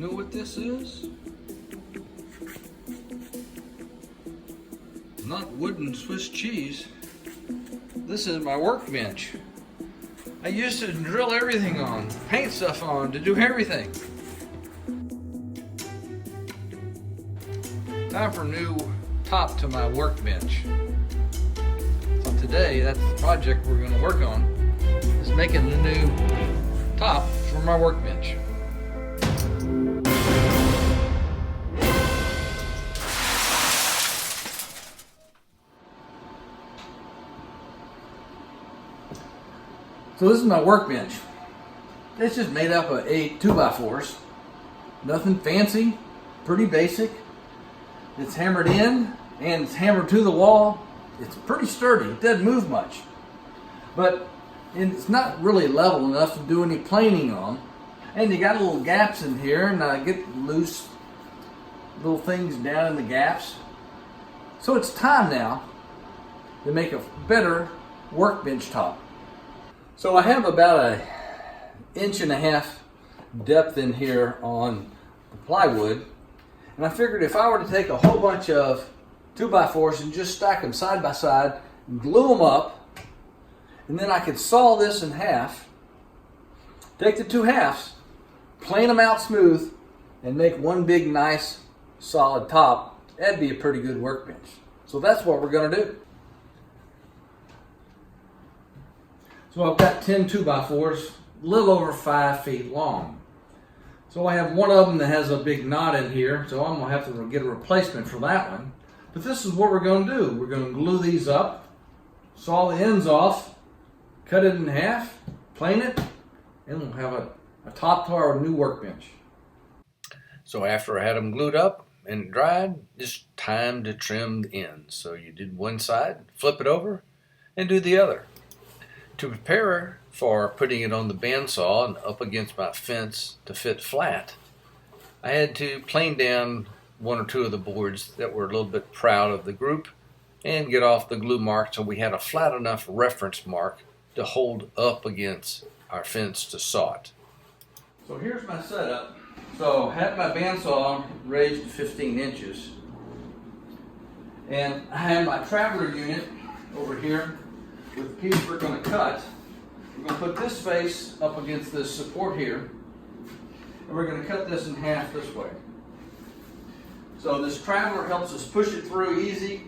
You know what this is? Not wooden Swiss cheese. This is my workbench. I used to drill everything on, paint stuff on, to do everything. Time for a new top to my workbench. So today, that's the project we're going to work on, is making the new top for my workbench. So this is my workbench. It's just made up of 8 2x4s. Nothing fancy, pretty basic. It's hammered in and it's hammered to the wall. It's pretty sturdy, it doesn't move much. But it's not really level enough to do any planing on. And you got little gaps in here, and I get loose little things down in the gaps. So it's time now to make a better workbench top. So I have about 1.5 inches depth in here on the plywood, and I figured if I were to take a whole bunch of 2x4s and just stack them side by side and glue them up, and then I could saw this in half, take the 2 halves, plane them out smooth, and make one big nice solid top. That'd be a pretty good workbench. So that's what we're going to do. So I've got 10 2x4s, a little over 5 feet long. So I have one of them that has a big knot in here, so I'm going to have to get a replacement for that one. But this is what we're going to do. We're going to glue these up, saw the ends off, cut it in half, plane it, and we'll have a top to our new workbench. So after I had them glued up and dried, just time to trim the ends. So you did one side, flip it over, and do the other. To prepare for putting it on the bandsaw and up against my fence to fit flat, I had to plane down 1 or 2 of the boards that were a little bit proud of the group and get off the glue mark so we had a flat enough reference mark to hold up against our fence to saw it. So here's my setup. So I have my bandsaw raised to 15 inches, and I have my traveler unit over here with the piece we're going to cut. We're going to put this face up against this support here, and we're going to cut this in half this way. So this traveler helps us push it through easy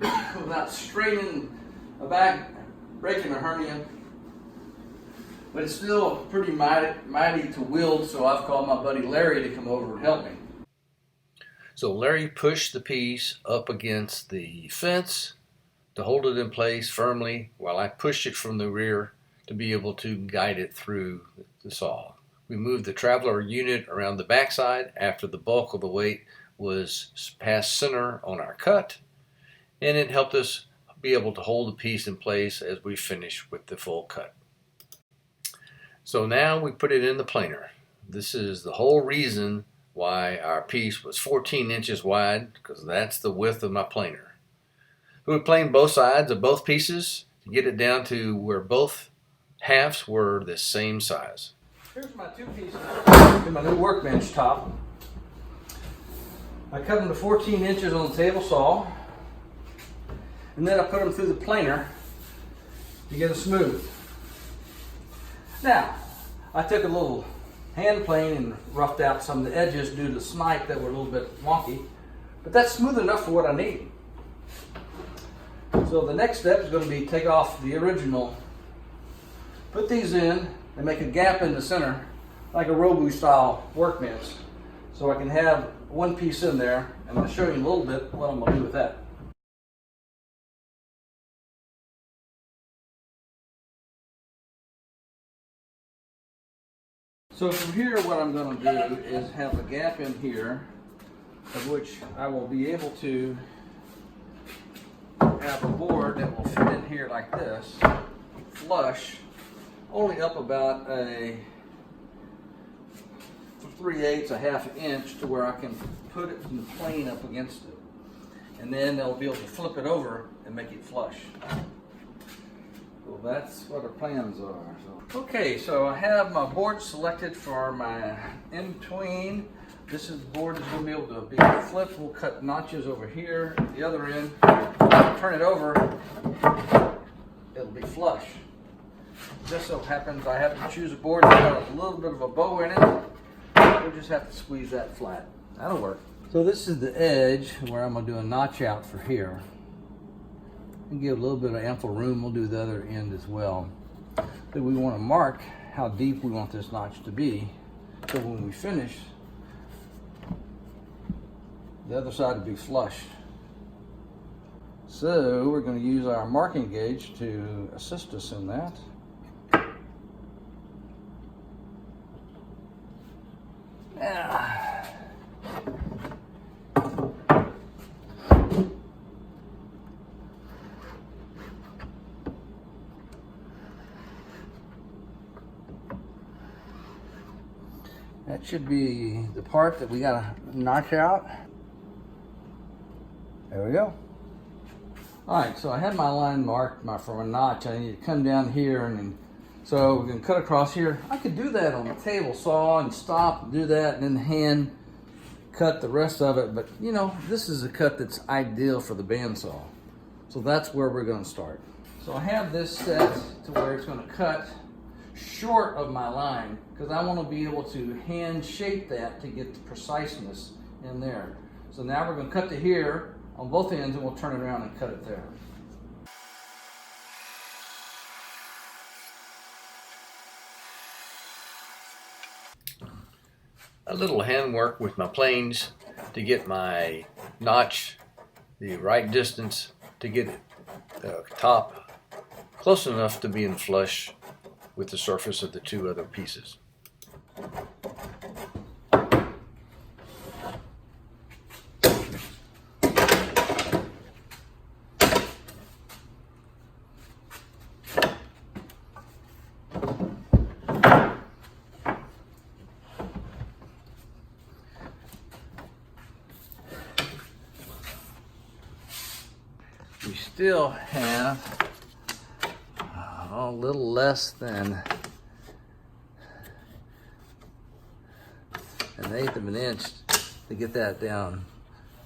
without straining a back, breaking a hernia. But it's still pretty mighty to wield, so I've called my buddy Larry to come over and help me. So Larry pushed the piece up against the fence to hold it in place firmly while I pushed it from the rear to be able to guide it through the saw. We moved the traveler unit around the backside after the bulk of the weight was past center on our cut, and it helped us be able to hold the piece in place as we finish with the full cut. So now we put it in the planer. This is the whole reason why our piece was 14 inches wide, because that's the width of my planer. We would plane both sides of both pieces to get it down to where both halves were the same size. Here's my 2 pieces in my new workbench top. I cut them to 14 inches on the table saw, and then I put them through the planer to get it smooth. Now, I took a little hand plane and roughed out some of the edges due to snipe that were a little bit wonky, but that's smooth enough for what I need. So the next step is going to be take off the original, put these in, and make a gap in the center like a Roubo style workbench, so I can have one piece in there, and I'll show you in a little bit what I'm going to do with that. So from here, what I'm going to do is have a gap in here, of which I will be able to have a board that will fit in here like this, flush, only up about a 3/8, a half an inch, to where I can put it in the plane up against it. And then they'll be able to flip it over and make it flush. So that's what our plans are. Okay, so I have my board selected for my in-between This is the board that's going to be able to be flipped. We'll cut notches over here at the other end. Turn it over, it'll be flush. Just so happens I have to choose a board that's got a little bit of a bow in it. We'll just have to squeeze that flat. That'll work. So this is the edge where I'm going to do a notch out for here. And give a little bit of ample room. We'll do the other end as well. But we want to mark how deep we want this notch to be. So when we finish, the other side will be flush. So we're going to use our marking gauge to assist us in that. Now, that should be the part that we got to notch out. There we go. All right, so I had my line marked for a notch. I need to come down here, and then, so we're going to cut across here. I could do that on the table saw and stop and do that, and then hand cut the rest of it. But you know, this is a cut that's ideal for the bandsaw. So that's where we're going to start. So I have this set to where it's going to cut short of my line because I want to be able to hand shape that to get the preciseness in there. So now we're going to cut to here on both ends, and we'll turn it around and cut it there. A little handwork with my planes to get my notch the right distance to get the top close enough to being flush with the surface of the two other pieces. We still have a little less than an eighth of an inch to get that down.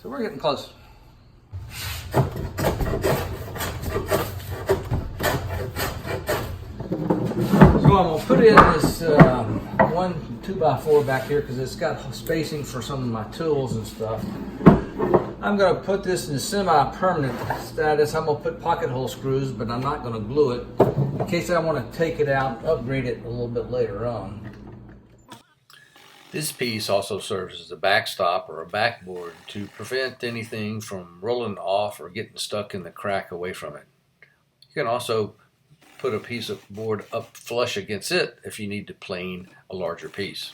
So we're getting close. So I'm going to put in this one 2x4 back here because it's got spacing for some of my tools and stuff. I'm going to put this in semi-permanent status. I'm going to put pocket hole screws, but I'm not going to glue it in case I want to take it out and upgrade it a little bit later on. This piece also serves as a backstop or a backboard to prevent anything from rolling off or getting stuck in the crack away from it. You can also put a piece of board up flush against it if you need to plane a larger piece.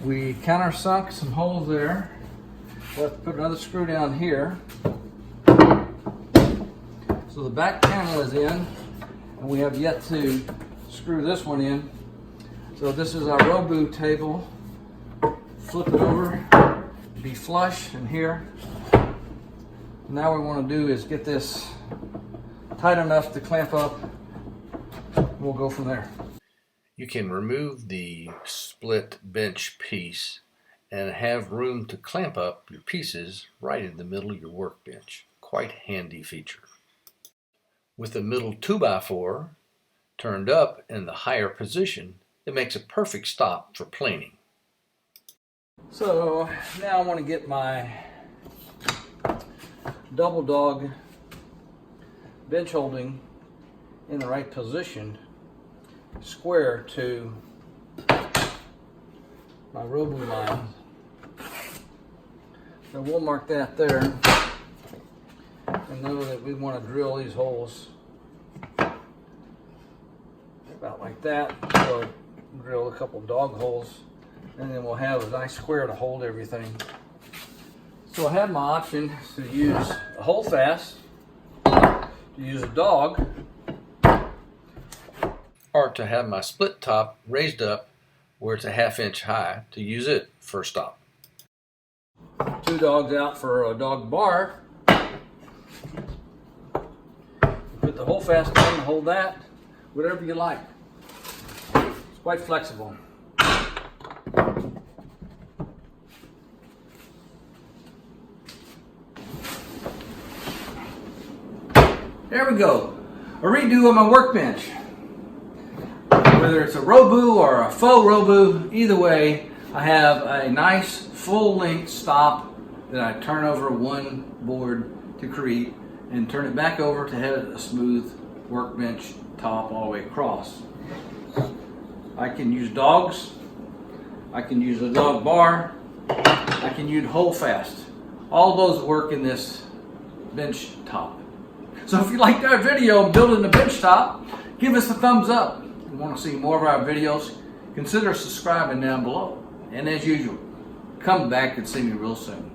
We countersunk some holes there. We'll have to put another screw down here. So the back panel is in, and we have yet to screw this one in. So this is our Roubo table. Flip it over, be flush in here. Now what we want to do is get this tight enough to clamp up. We'll go from there. You can remove the split bench piece and have room to clamp up your pieces right in the middle of your workbench. Quite handy feature. With the middle 2x4 turned up in the higher position, it makes a perfect stop for planing. So now I want to get my double dog bench holding in the right position, square to my Roubo line. So we'll mark that there and know that we want to drill these holes about like that. So drill a couple dog holes, and then we'll have a nice square to hold everything. So I have my option to use a Holdfast, to use a dog, or to have my split top raised up where it's a 1/2 inch high to use it for a stop. 2 dogs out for a dog bar. Put put the Holdfast on, hold that, whatever you like. It's quite flexible. There we go. A redo of my workbench. Whether it's a Roubo or a faux Roubo, either way, I have a nice full-length stop that I turn over one board to create and turn it back over to have a smooth workbench top all the way across. I can use dogs. I can use a dog bar. I can use Holdfast. All those work in this bench top. So if you liked our video on building the bench top, give us a thumbs up. If you want to see more of our videos, consider subscribing down below. And as usual, come back and see me real soon.